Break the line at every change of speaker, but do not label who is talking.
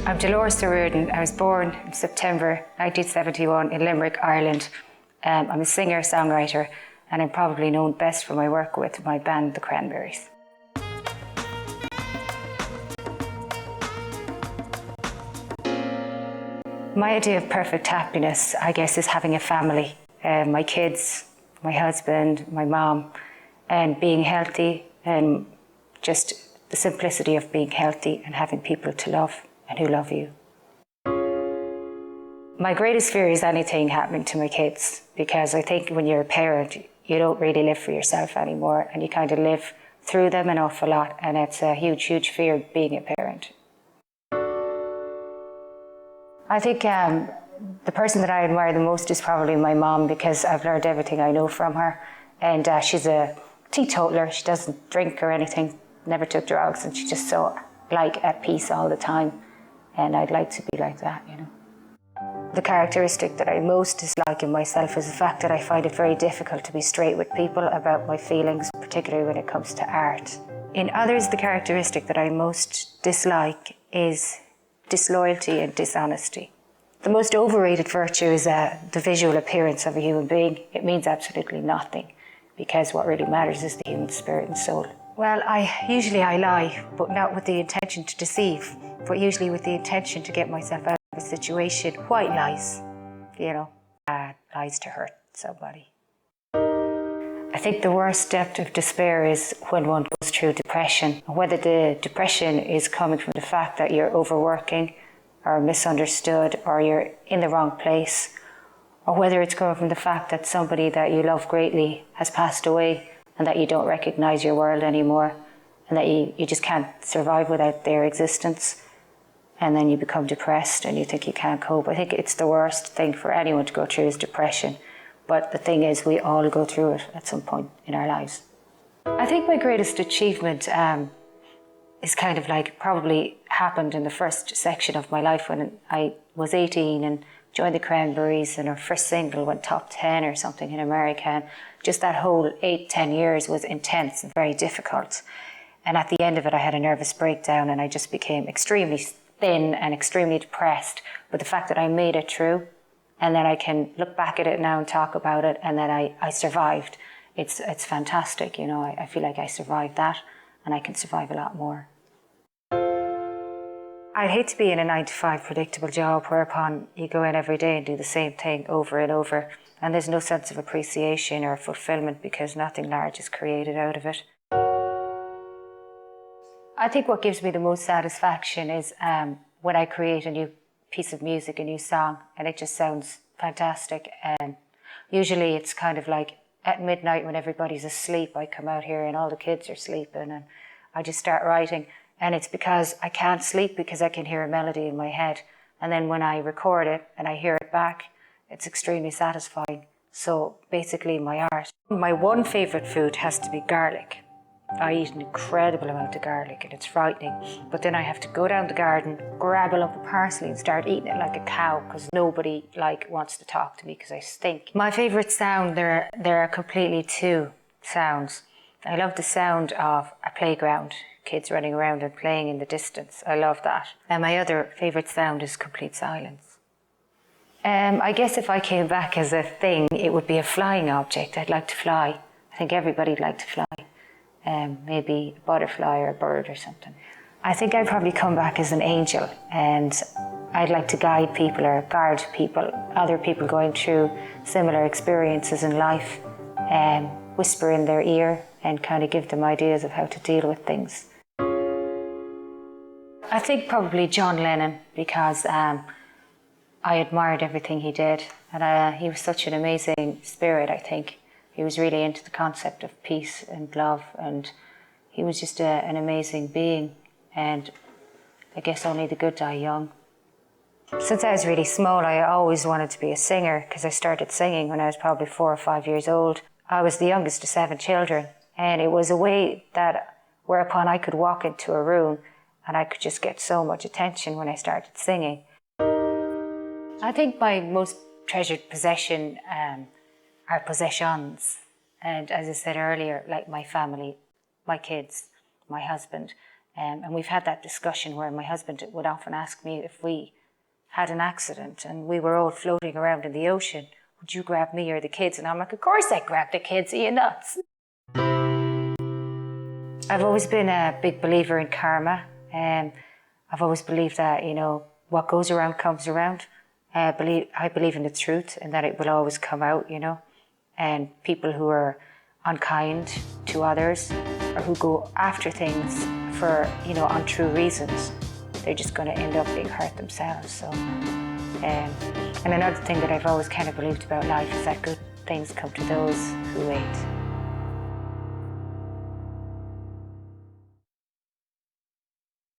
I'm Delores O'Riordan. I was born in September 1971 in Limerick, Ireland. I'm a singer, songwriter, and I'm probably known best for my work with my band, the Cranberries. My idea of perfect happiness, I guess, is having a family. My kids, my husband, my mom, and being healthy, and just the simplicity of being healthy and having people to love and who love you. My greatest fear is anything happening to my kids, because I think when you're a parent, you don't really live for yourself anymore, and you kind of live through them an awful lot, and it's a huge, huge fear of being a parent. I think the person that I admire the most is probably my mom, because I've learned everything I know from her, and she's a teetotaler. She doesn't drink or anything, never took drugs, and she's just so at peace all the time, and I'd like to be like that, you know. The characteristic that I most dislike in myself is the fact that I find it very difficult to be straight with people about my feelings, particularly when it comes to art. In others, the characteristic that I most dislike is disloyalty and dishonesty. The most overrated virtue is the visual appearance of a human being. It means absolutely nothing, because what really matters is the human spirit and soul. Well, usually I lie, but not with the intention to deceive, but usually with the intention to get myself out of a situation. White lies, you know, lies to hurt somebody. I think the worst depth of despair is when one goes through depression. Whether the depression is coming from the fact that you're overworking or misunderstood or you're in the wrong place, or whether it's coming from the fact that somebody that you love greatly has passed away and that you don't recognize your world anymore, and that you just can't survive without their existence, and then you become depressed and you think you can't cope. I think it's the worst thing for anyone to go through is depression. But the thing is, we all go through it at some point in our lives. I think my greatest achievement is kind of like probably happened in the first section of my life when I was 18 and joined the Cranberries, and our first single went top 10 or something in America. And just that whole 8-10 years was intense and very difficult. And at the end of it, I had a nervous breakdown and I just became extremely thin and extremely depressed. But the fact that I made it through, and then I can look back at it now and talk about it, and then I survived. It's fantastic, you know. I feel like I survived that, and I can survive a lot more. I'd hate to be in a 9-to-5 predictable job whereupon you go in every day and do the same thing over and over, and there's no sense of appreciation or fulfillment because nothing large is created out of it. I think what gives me the most satisfaction is when I create a new piece of music, a new song, and it just sounds fantastic. And usually it's kind of like at midnight when everybody's asleep, I come out here and all the kids are sleeping and I just start writing. And it's because I can't sleep because I can hear a melody in my head. And then when I record it and I hear it back, it's extremely satisfying. So basically my art. My one favourite food has to be garlic. I eat an incredible amount of garlic and it's frightening, but then I have to go down the garden, grab a lump of parsley and start eating it like a cow because nobody wants to talk to me because I stink. My favourite sound, there are completely two sounds. I love the sound of a playground, kids running around and playing in the distance. I love that. And my other favourite sound is complete silence. I guess if I came back as a thing, it would be a flying object. I'd like to fly. I think everybody'd like to fly. Maybe a butterfly or a bird or something. I think I'd probably come back as an angel, and I'd like to guide people or guard people, other people going through similar experiences in life, and whisper in their ear and kind of give them ideas of how to deal with things. I think probably John Lennon, because I admired everything he did, and he was such an amazing spirit, I think. He was really into the concept of peace and love, and he was just an amazing being, and I guess only the good die young. Since I was really small, I always wanted to be a singer because I started singing when I was probably 4 or 5 years old. I was the youngest of 7 children, and it was a way whereupon I could walk into a room and I could just get so much attention when I started singing. I think my most treasured possession are possessions. And as I said earlier, like my family, my kids, my husband, And we've had that discussion where my husband would often ask me if we had an accident and we were all floating around in the ocean, would you grab me or the kids? And I'm like, of course I'd grab the kids, are you nuts? I've always been a big believer in karma. I've always believed that, you know, what goes around comes around. I believe in the truth and that it will always come out, you know. And people who are unkind to others or who go after things for, you know, untrue reasons, they're just going to end up being hurt themselves. So, and another thing that I've always kind of believed about life is that good things come to those who wait.